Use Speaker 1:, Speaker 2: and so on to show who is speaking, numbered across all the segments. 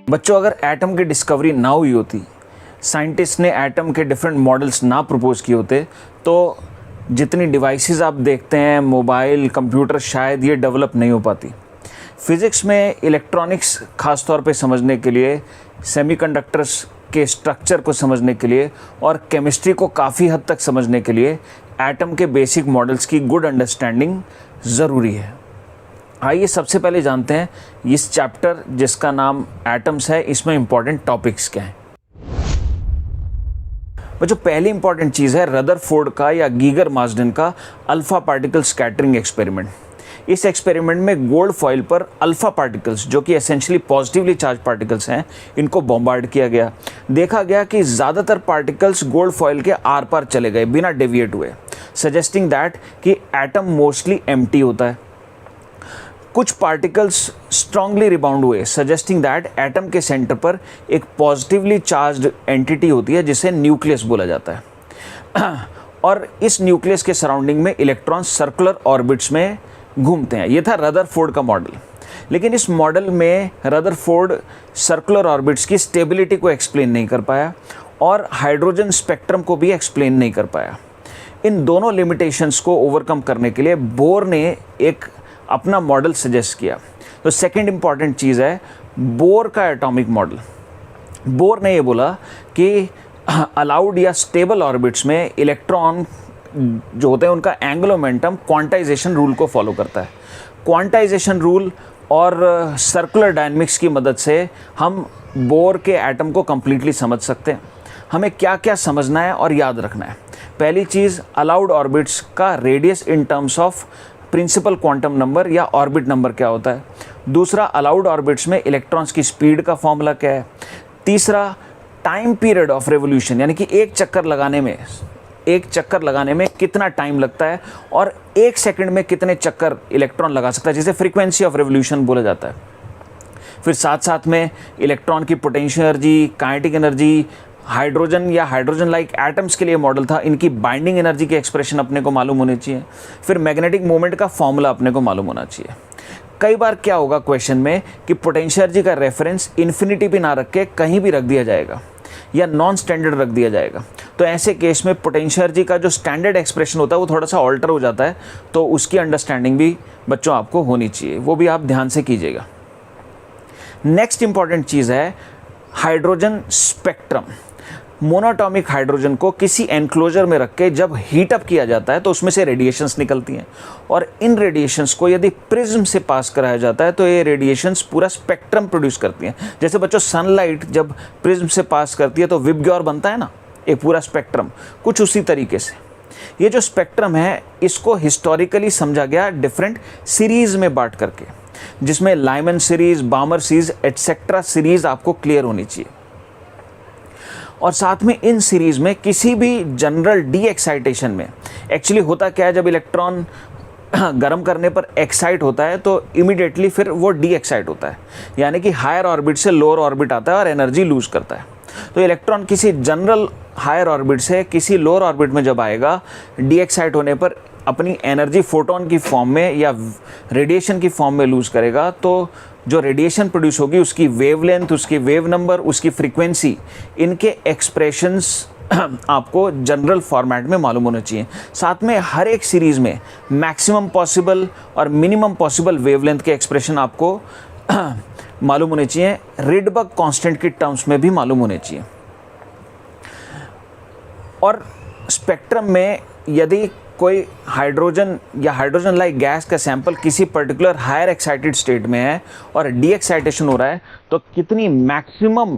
Speaker 1: बच्चों, अगर एटम की डिस्कवरी ना हुई होती, साइंटिस्ट ने एटम के डिफरेंट मॉडल्स ना प्रपोज किए होते, तो जितनी डिवाइसेस आप देखते हैं, मोबाइल, कंप्यूटर, शायद ये डेवलप नहीं हो पाती। फिज़िक्स में इलेक्ट्रॉनिक्स खास तौर पे समझने के लिए, सेमीकंडक्टर्स के स्ट्रक्चर को समझने के लिए और केमिस्ट्री को काफ़ी हद तक समझने के लिए एटम के बेसिक मॉडल्स की गुड अंडरस्टैंडिंग ज़रूरी है। आइए सबसे पहले जानते हैं इस चैप्टर जिसका नाम एटम्स है, इसमें इंपॉर्टेंट टॉपिक्स क्या हैं। जो पहली इंपॉर्टेंट चीज़ है रदरफोर्ड का या गीगर मार्सडेन का अल्फा पार्टिकल स्कैटरिंग एक्सपेरिमेंट। इस एक्सपेरिमेंट में गोल्ड फॉइल पर अल्फा पार्टिकल्स, जो कि एसेंशियली पॉजिटिवली चार्ज पार्टिकल्स हैं, इनको बॉम्बार्ड किया गया। देखा गया कि ज़्यादातर पार्टिकल्स गोल्ड फॉइल के आर पार चले गए बिना डेविएट हुए, सजेस्टिंग दैट कि एटम मोस्टली एम्प्टी होता है। कुछ पार्टिकल्स स्ट्रांगली रिबाउंड हुए, सजेस्टिंग दैट एटम के सेंटर पर एक पॉजिटिवली चार्ज्ड एंटिटी होती है जिसे न्यूक्लियस बोला जाता है और इस न्यूक्लियस के सराउंडिंग में इलेक्ट्रॉन सर्कुलर ऑर्बिट्स में घूमते हैं। यह था रदरफोर्ड का मॉडल। लेकिन इस मॉडल में रदरफोर्ड सर्कुलर ऑर्बिट्स की स्टेबिलिटी को एक्सप्लेन नहीं कर पाया और हाइड्रोजन स्पेक्ट्रम को भी एक्सप्लेन नहीं कर पाया। इन दोनों लिमिटेशंस को ओवरकम करने के लिए बोर ने एक अपना मॉडल सजेस्ट किया। तो सेकंड इंपॉर्टेंट चीज़ है बोर का एटॉमिक मॉडल। बोर ने ये बोला कि अलाउड या स्टेबल ऑर्बिट्स में इलेक्ट्रॉन जो होते हैं उनका एंगुलर मोमेंटम क्वांटाइजेशन रूल को फॉलो करता है। क्वांटाइजेशन रूल और सर्कुलर डायनेमिक्स की मदद से हम बोर के एटम को कंप्लीटली समझ सकते हैं। हमें क्या क्या समझना है और याद रखना है। पहली चीज़, अलाउड ऑर्बिट्स का radius in terms of principal quantum number या ऑर्बिट नंबर क्या होता है। दूसरा, अलाउड ऑर्बिट्स में इलेक्ट्रॉन्स की स्पीड का फॉर्मूला क्या है। तीसरा, टाइम पीरियड ऑफ रेवोल्यूशन, यानी कि एक चक्कर लगाने में कितना टाइम लगता है और एक सेकंड में कितने चक्कर इलेक्ट्रॉन लगा सकता है, जिसे फ्रीक्वेंसी ऑफ रेवोल्यूशन बोला जाता है। फिर साथ साथ में इलेक्ट्रॉन की potential energy, kinetic energy, hydrogen या हाइड्रोजन लाइक एटम्स के लिए मॉडल था, इनकी बाइंडिंग एनर्जी की एक्सप्रेशन अपने को मालूम होनी चाहिए। फिर मैग्नेटिक मोमेंट का फॉर्मूला अपने को मालूम होना चाहिए। कई बार क्या होगा क्वेश्चन में कि पोटेंशियल एनर्जी का रेफरेंस इन्फिनिटी पे ना रख के कहीं भी रख दिया जाएगा या नॉन स्टैंडर्ड रख दिया जाएगा। तो ऐसे केस में पोटेंशियल एनर्जी का जो स्टैंडर्ड एक्सप्रेशन होता है वो थोड़ा सा ऑल्टर हो जाता है, तो उसकी अंडरस्टैंडिंग भी बच्चों आपको होनी चाहिए, वो भी आप ध्यान से कीजिएगा। नेक्स्ट इंपॉर्टेंट चीज़ है हाइड्रोजन स्पेक्ट्रम। मोनोटॉमिक हाइड्रोजन को किसी एनक्लोजर में रख के जब हीट अप किया जाता है तो उसमें से रेडिएशंस निकलती हैं और इन रेडिएशंस को यदि प्रिज्म से पास कराया जाता है तो ये रेडिएशंस पूरा स्पेक्ट्रम प्रोड्यूस करती हैं। जैसे बच्चों सनलाइट जब प्रिज्म से पास करती है तो विबग्योर बनता है ना, एक पूरा स्पेक्ट्रम, कुछ उसी तरीके से ये जो स्पेक्ट्रम है इसको हिस्टोरिकली समझा गया डिफरेंट सीरीज में बांट करके, जिसमें Lyman series, बामर series etcetera series आपको क्लियर होनी चाहिए। और साथ में इन सीरीज में किसी भी जनरल डी एक्साइटेशन में एक्चुअली होता क्या है, जब इलेक्ट्रॉन गर्म करने पर एक्साइट होता है तो इमीडिएटली फिर वो डी एक्साइट होता है, यानी कि हायर ऑर्बिट से लोअर ऑर्बिट आता है और एनर्जी लूज करता है। तो इलेक्ट्रॉन किसी जनरल हायर ऑर्बिट से किसी लोअर ऑर्बिट में जब आएगा, डी एक्साइट होने पर अपनी एनर्जी फोटोन की फॉर्म में या रेडिएशन की फॉर्म में लूज करेगा। तो जो रेडिएशन प्रोड्यूस होगी उसकी वेवलेंथ, उसकी वेव नंबर, उसकी फ्रीक्वेंसी, इनके एक्सप्रेशंस आपको जनरल फॉर्मेट में मालूम होना चाहिए। साथ में हर एक सीरीज़ में मैक्सिमम पॉसिबल और मिनिमम पॉसिबल वेवलेंथ के एक्सप्रेशन आपको मालूम होने चाहिए। रिडबर्ग कांस्टेंट की टर्म्स में भी मालूम होने चाहिए। और स्पेक्ट्रम में यदि कोई हाइड्रोजन या हाइड्रोजन लाइक गैस का सैंपल किसी पर्टिकुलर हायर एक्साइटेड स्टेट में है और डी एक्साइटेशन हो रहा है तो कितनी maximum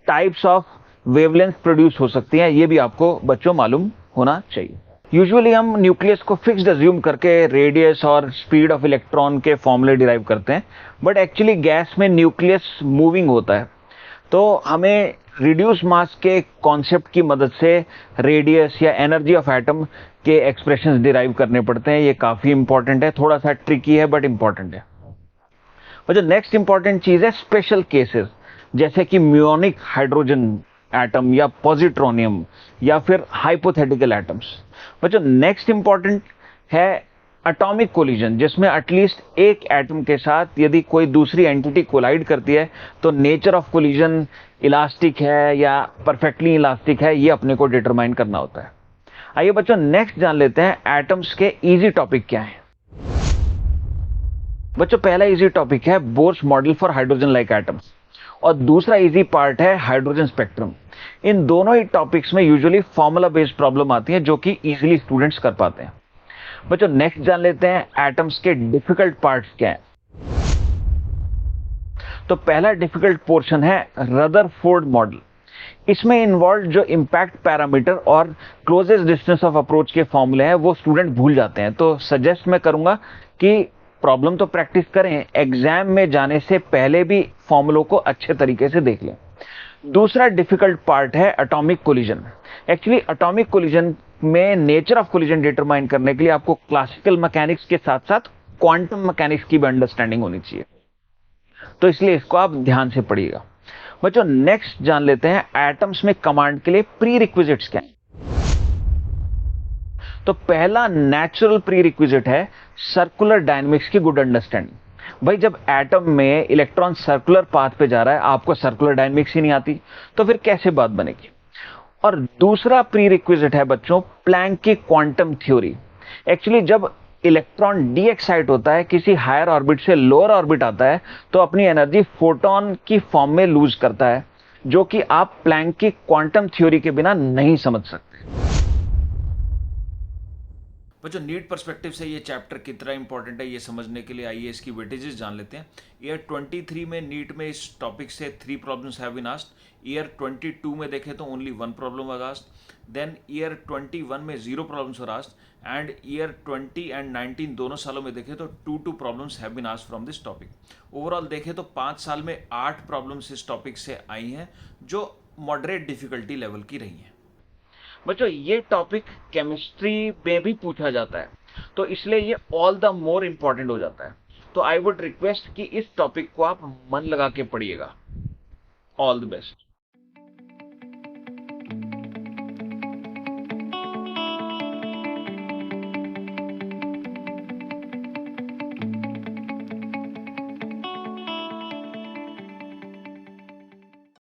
Speaker 1: types of wavelength produce हो सकती हैं, ये भी आपको बच्चों मालूम होना चाहिए। यूजुअली हम न्यूक्लियस को फिक्स्ड अज्यूम करके रेडियस और स्पीड ऑफ इलेक्ट्रॉन के फॉर्मूले डिराइव करते हैं, बट एक्चुअली गैस में न्यूक्लियस मूविंग होता है, तो हमें रिड्यूस मास के कॉन्सेप्ट की मदद से रेडियस या एनर्जी ऑफ एटम के एक्सप्रेशंस डिराइव करने पड़ते हैं। ये काफ़ी इंपॉर्टेंट है, थोड़ा सा ट्रिकी है बट इंपॉर्टेंट है। और जो नेक्स्ट इंपॉर्टेंट चीज़ है स्पेशल केसेस, जैसे कि म्यूनिक हाइड्रोजन एटम या पॉजिट्रोनियम या फिर हाइपोथेटिकल एटम्स। बच्चों नेक्स्ट इंपॉर्टेंट है एटॉमिक कोलिजन, जिसमें एटलीस्ट एक एटम के साथ यदि कोई दूसरी एंटिटी कोलाइड करती है तो नेचर ऑफ कोलिजन इलास्टिक है या परफेक्टली इलास्टिक है, ये अपने को डिटरमाइन करना होता है। आइए बच्चों नेक्स्ट जान लेते हैं एटम्स के इजी टॉपिक क्या हैं। बच्चों पहला इजी टॉपिक है Bohr's model for hydrogen like atoms और दूसरा इजी पार्ट है हाइड्रोजन स्पेक्ट्रम। इन दोनों ही टॉपिक्स में यूजुअली फॉर्मूला बेस्ड प्रॉब्लम आती है जो कि इजीली स्टूडेंट्स कर पाते हैं। बच्चों नेक्स्ट जान लेते हैं एटम्स के डिफिकल्ट पार्ट्स क्या हैं। तो पहला डिफिकल्ट पोर्शन है रदरफोर्ड मॉडल। इसमें इन्वॉल्व जो इंपैक्ट पैरामीटर और क्लोजेस्ट डिस्टेंस ऑफ अप्रोच के फॉर्मूले हैं वो स्टूडेंट भूल जाते हैं, तो सजेस्ट मैं करूंगा कि प्रॉब्लम तो प्रैक्टिस करें, एग्जाम में जाने से पहले भी फॉर्मूलों को अच्छे तरीके से देख लें। दूसरा डिफिकल्ट पार्ट है atomic collision. Actually atomic collision में नेचर ऑफ कोलिजन डिटरमाइन करने के लिए आपको क्लासिकल मैकेनिक्स के साथ साथ क्वांटम मैकेनिक्स की भी अंडरस्टैंडिंग होनी चाहिए, तो इसलिए इसको आप ध्यान से पढ़िएगा। बच्चों नेक्स्ट जान लेते हैं एटम्स में कमांड के लिए प्री रिक्विजिट्स क्या हैं। तो पहला नेचुरल प्री रिक्विजिट है सर्कुलर डायनेमिक्स की गुड अंडरस्टैंडिंग। भाई जब एटम में इलेक्ट्रॉन सर्कुलर पाथ पे जा रहा है, आपको सर्कुलर डायनेमिक्स ही नहीं आती तो फिर कैसे बात बनेगी। और दूसरा प्री रिक्विजिट है बच्चों प्लैंक की क्वांटम थ्योरी। एक्चुअली जब इलेक्ट्रॉन डी एक्साइट होता है, किसी हायर ऑर्बिट से लोअर ऑर्बिट आता है, तो अपनी एनर्जी फोटोन की फॉर्म में लूज करता है, जो कि आप प्लैंक की क्वांटम थ्योरी के बिना नहीं समझ सकते।
Speaker 2: बच्चों नीट पर्सपेक्टिव से ये चैप्टर कितना इंपॉर्टेंट है ये समझने के लिए आइए इसकी वेटेजेस जान लेते हैं। ईयर 23 में नीट में इस टॉपिक से 3 problems have been asked. Year 22 में देखें तो only 1 problem was asked. Then year 21 में 0 problems were asked and year 20 and 19 दोनों सालों में देखें तो 2 problems have been asked from this topic. Overall देखें तो 5 साल में 8 प्रॉब्लम्स इस टॉपिक से आई हैं जो मॉडरेट डिफिकल्टी लेवल की रही हैं।
Speaker 1: बच्चों ये टॉपिक केमिस्ट्री में भी पूछा जाता है, तो इसलिए ये ऑल द मोर इंपॉर्टेंट हो जाता है। तो आई वुड रिक्वेस्ट कि इस टॉपिक को आप मन लगा के पढ़िएगा। All the best.